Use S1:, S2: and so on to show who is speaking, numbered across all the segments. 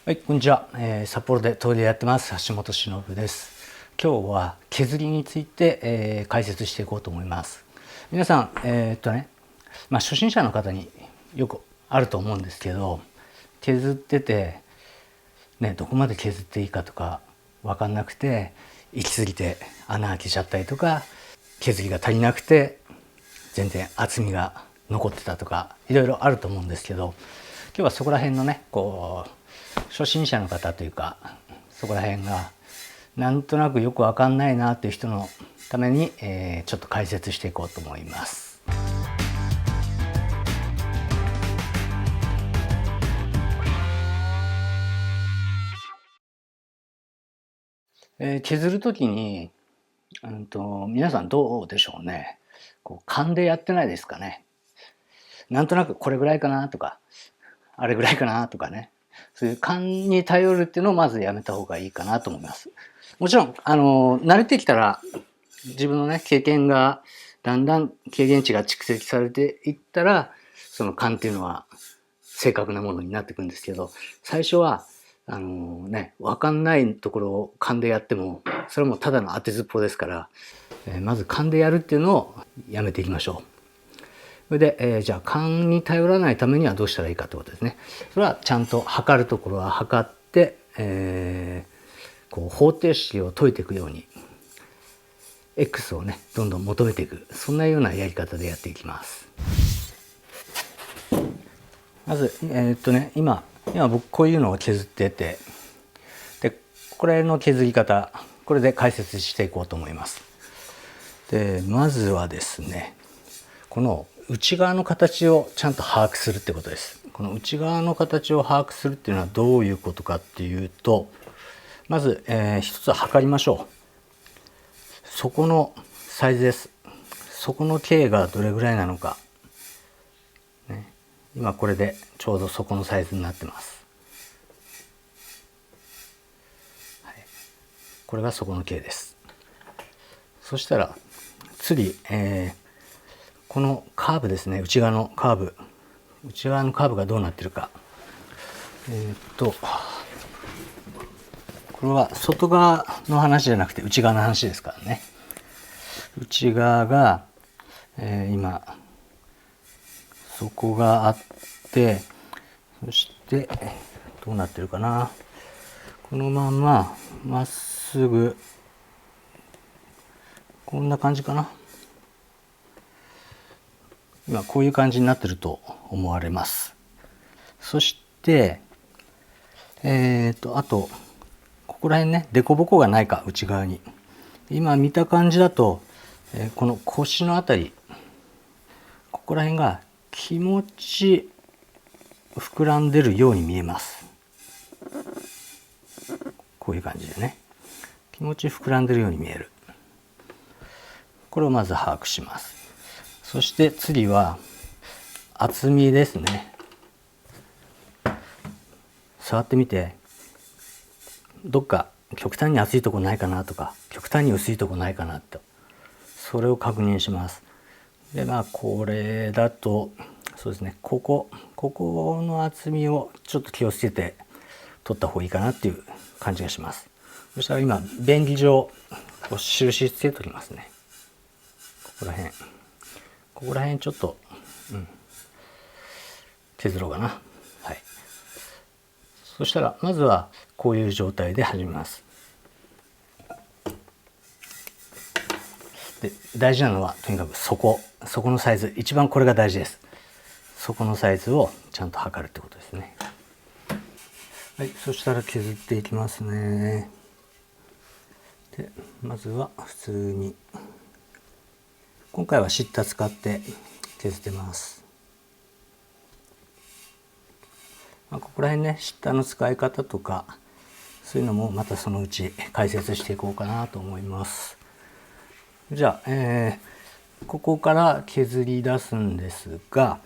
S1: はい、こんにちは。札幌で陶芸やってます橋本忍です。今日は削りについて、解説していこうと思います。皆さん、初心者の方によくあると思うんですけど、削っててね、どこまで削っていいかとか分かんなくて、行き過ぎて穴開けちゃったりとか、削りが足りなくて全然厚みが残ってたとか、いろいろあると思うんですけど、今日はそこら辺のね、初心者の方というか、そこら辺がなんとなくよく分かんないなという人のために、ちょっと解説していこうと思います。削る時に、皆さんどうでしょうね。勘でやってないですかね。なんとなくこれぐらいかなとか、あれぐらいかなとかね。そういう勘に頼るっていうのをまずやめた方がいいかなと思います。もちろん、慣れてきたら、自分のね、経験が、だんだん経験値が蓄積されていったら、その勘っていうのは正確なものになってくるんですけど、最初は、わかんないところを勘でやっても、それもただの当てずっぽうですから、まず勘でやるっていうのをやめていきましょう。それで、じゃあ勘に頼らないためにはどうしたらいいかってことですね。それはちゃんと測るところは測って、方程式を解いていくように X をねどんどん求めていく、そんなようなやり方でやっていきます。まず今僕こういうのを削ってて、でこれの削り方、これで解説していこうと思います。でまずはですね、この内側の形をちゃんと把握するってことです。この内側の形を把握するっていうのはどういうことかっていうと、まず、一つ測りましょう。底のサイズです。底の径がどれぐらいなのか、ね、今これでちょうど底のサイズになってます。はい、これが底の径です。そしたら次、このカーブですね、内側のカーブがどうなってるか。これは外側の話じゃなくて内側の話ですからね。内側が、今底があって、そしてどうなってるかな。このまままっすぐこんな感じかな。今こういう感じになってると思われます。そしてあとここら辺ね、凸凹がないか、内側に。今見た感じだと、この腰のあたり、ここら辺が気持ち膨らんでるように見えます。こういう感じでね、気持ち膨らんでるように見える。これをまず把握します。そして次は厚みですね。触ってみて、どっか極端に厚いとこないかなとか、極端に薄いとこないかなと、それを確認します。でこれだとそうですね、ここの厚みをちょっと気をつけて取った方がいいかなっていう感じがします。そしたら今便宜上印つけときますね。ここら辺ちょっと、削ろうかな。はい。そしたらまずはこういう状態で始めます。で大事なのはとにかく底のサイズ、一番これが大事です。底のサイズをちゃんと測るってことですね。はい、そしたら削っていきますね。でまずは普通に、今回はシッター使って削ってます。ここら辺ね、シッターの使い方とかそういうのもまたそのうち解説していこうかなと思います。じゃあ、ここから削り出すんですが、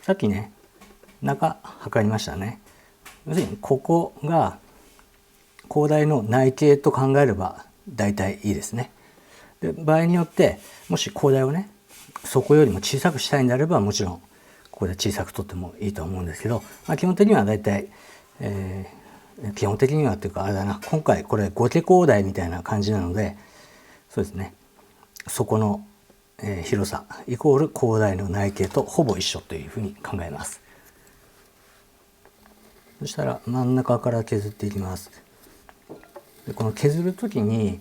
S1: さっきね中測りましたね。要するにここが高台の内径と考えれば大体いいですね。で場合によってもし高台をね底よりも小さくしたいんであれば、もちろんここで小さく取ってもいいと思うんですけど、基本的にはだいたい、基本的にはっていうかあれだな、今回これ5手高台みたいな感じなので、そうですね、底の、広さイコール高台の内径とほぼ一緒というふうに考えます。そしたら真ん中から削っていきます。でこの削る時に、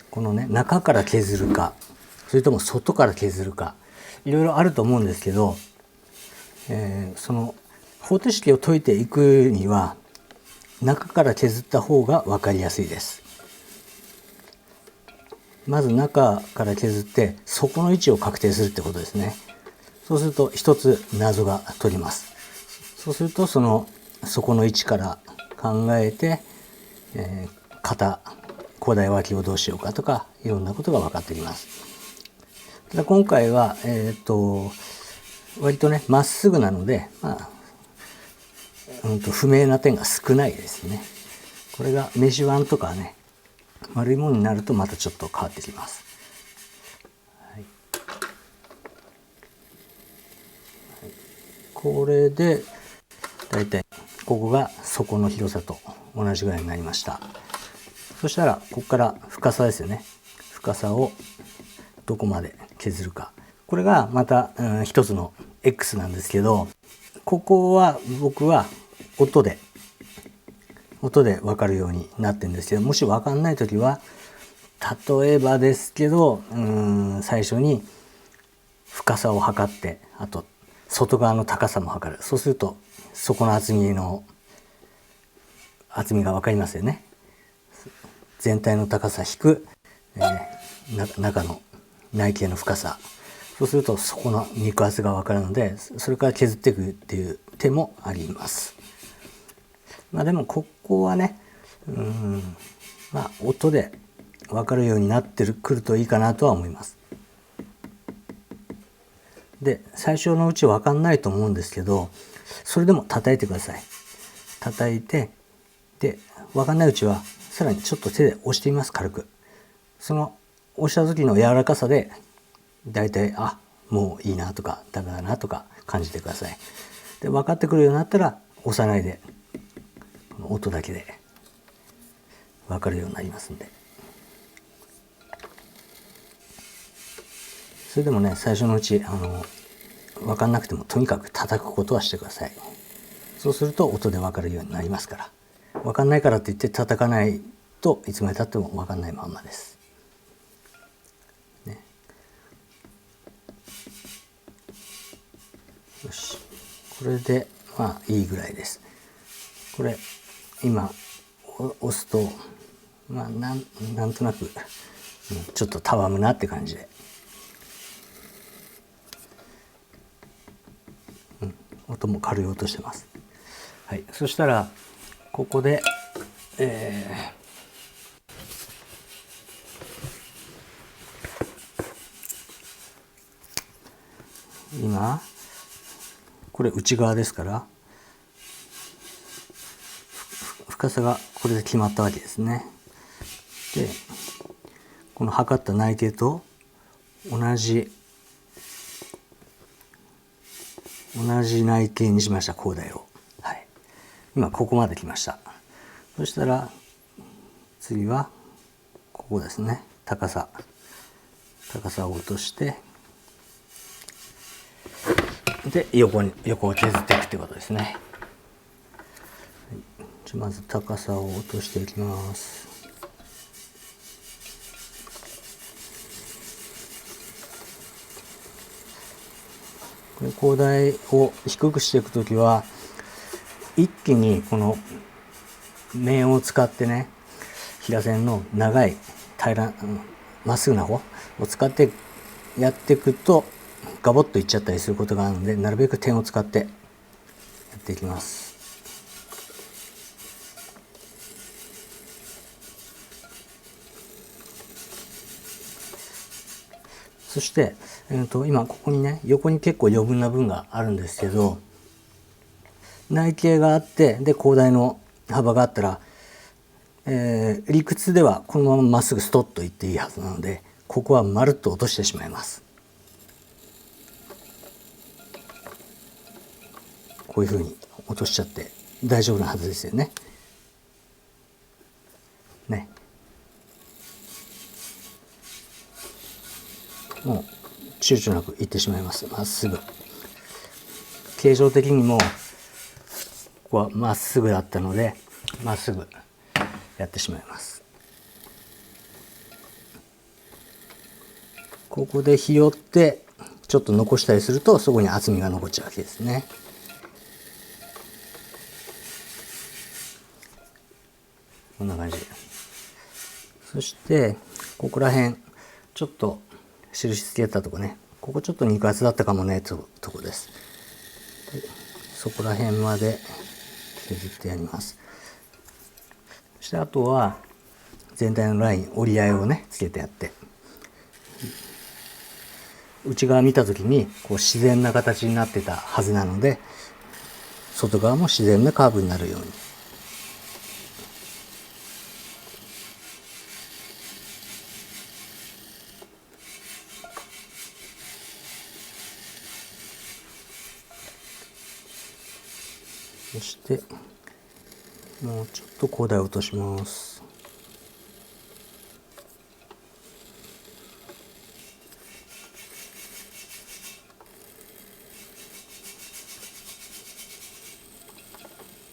S1: このね中から削るかそれとも外から削るかいろいろあると思うんですけど、その方程式を解いていくには中から削った方が分かりやすいです。まず中から削って底の位置を確定するってことですね。そうすると一つ謎が取ります。そうするとその底の位置から考えて、高台脇をどうしようかとかいろんなことが分かってきます。ただ今回は、割とねまっすぐなので、不明な点が少ないですね。これがメシワンとかね丸いものになるとまたちょっと変わってきます。これでだいたいここが底の広さと同じぐらいになりました。そしたらここから深さですよね。深さをどこまで削るか、これがまた、一つの X なんですけど、ここは僕は音で分かるようになってるんですけど、もし分かんない時は例えばですけど最初に深さを測って、あと外側の高さも測る。そうすると底の厚みが分かりますよね。全体の高さ引く、中の内径の深さ、そうするとそこの肉厚が分かるので、それから削っていくっていう手もあります。でもここはね音で分かるようになってくるといいかなとは思います。で最初のうち分かんないと思うんですけど、それでも叩いてください。叩いて、で分かんないうちはさらにちょっと手で押してみます。軽くその押した時の柔らかさでだいたいもういいなとかダメだなとか感じてください。で分かってくるようになったら押さないで音だけで分かるようになりますんで。それでもね最初のうち分かんなくてもとにかく叩くことはしてください。そうすると音で分かるようになりますから。分かんないからって言って叩かないといつまでたっても分かんないまんまです。よし、これでいいぐらいです。これ今押すとなんとなく、ちょっとたわむなって感じで、音も軽い音してます。はい、そしたらここで、今これ内側ですから深さがこれで決まったわけですね。でこの測った内径と同じ内径にしました。高台を、今ここまで来ました。そしたら次はここですね。高さを落としてで横を削っていくってことですね。まず高さを落としていきます。これ高台を低くしていくときは一気にこの面を使ってね、平線の長いまっすぐな方を使ってやっていくとガボッといっちゃったりすることがあるので、なるべく点を使ってやっていきます。そして、今ここにね横に結構余分な分があるんですけど、内径があってで高台の幅があったら、理屈ではこのまままっすぐストッといっていいはずなので、ここはまるっと落としてしまいます。こういうふうに落としちゃって大丈夫なはずですよね。ね。もう躊躇なくいってしまいます。まっすぐ。形状的にもここはまっすぐだったのでまっすぐやってしまいます。ここでひよってちょっと残したりするとそこに厚みが残っちゃうわけですね。こんな感じ。そしてここら辺ちょっと印つけたとこね、ここちょっと肉厚だったかもねとこです。でそこら辺まで削ってやります。そしてあとは全体のライン折り合いをねつけてやって、内側見た時にこう自然な形になってたはずなので、外側も自然なカーブになるように。そしてもうちょっと高台を落とします。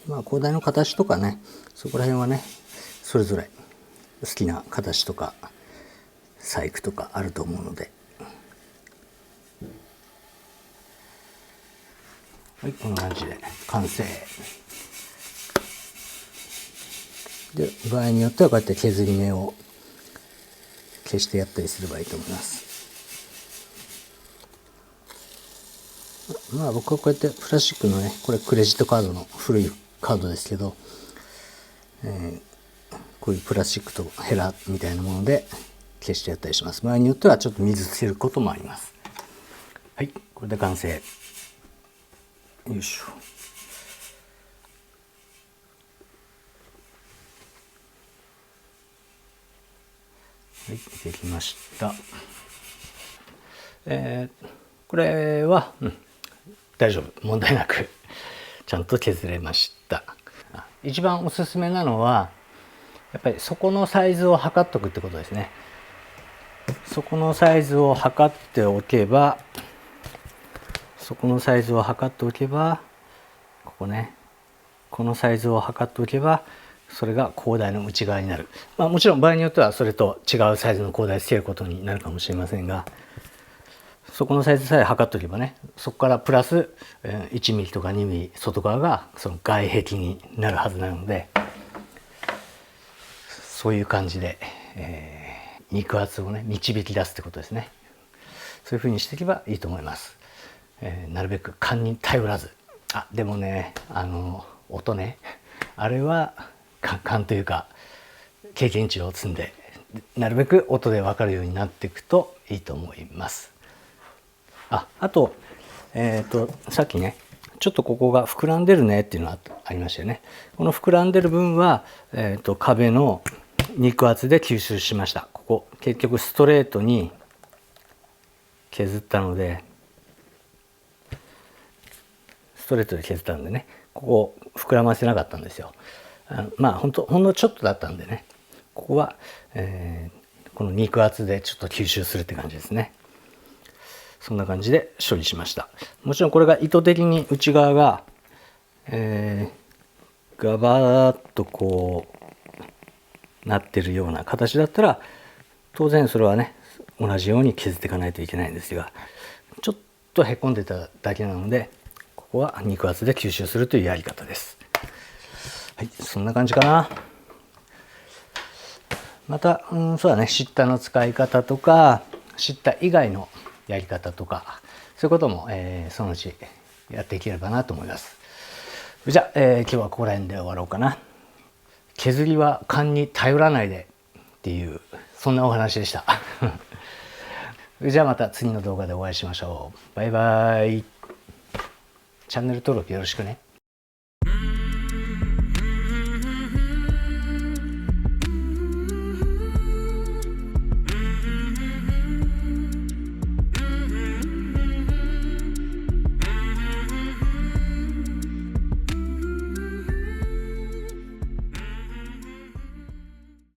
S1: まあ高台の形とかね、そこら辺はねそれぞれ好きな形とか細工とかあると思うので、はい、こんな感じで完成で、場合によってはこうやって削り目を消してやったりすればいいと思います。まあ僕はこうやってプラスチックのね、これクレジットカードの古いカードですけど、こういうプラスチックとヘラみたいなもので消してやったりします。場合によってはちょっと水つけることもあります。はい、これで完成。よいしょ。はい、できました。これは、大丈夫、問題なくちゃんと削れました。一番おすすめなのはやっぱり底のサイズを測っとくってことですね。底のサイズを測っておけば、ここね、このサイズを測っておけばそれが高台の内側になる。まあもちろん場合によってはそれと違うサイズの高台つけることになるかもしれませんが、そこのサイズさえ測っておけばね、そこからプラス1ミリとか2ミリ外側がその外壁になるはずなので、そういう感じで、肉厚をね導き出すってことですね。そういうふうにしていけばいいと思います。なるべく勘に頼らず。でもね、音ね、あれは勘というか経験値を積んで、なるべく音で分かるようになっていくといいと思います。あと、さっきねちょっとここが膨らんでるねっていうのがありましたよね。この膨らんでる分は、壁の肉厚で吸収しました。ここ結局ストレートに削ったので、ね、ここを膨らませなかったんですよ。まあほんのちょっとだったんでね、ここは、この肉厚でちょっと吸収するって感じですね。そんな感じで処理しました。もちろんこれが意図的に内側が、ガバーッとこうなってるような形だったら当然それはね同じように削っていかないといけないんですが、ちょっとへこんでただけなので、ここは肉厚で吸収するというやり方です。はい、そんな感じかな。また、そうだね、シッターの使い方とかシッター以外のやり方とかそういうことも、そのうちやっていければなと思います。じゃあ、今日はここら辺で終わろうかな。削りは勘に頼らないでっていうそんなお話でした。じゃあまた次の動画でお会いしましょう。バイバイ。チャンネル登録よろしくね。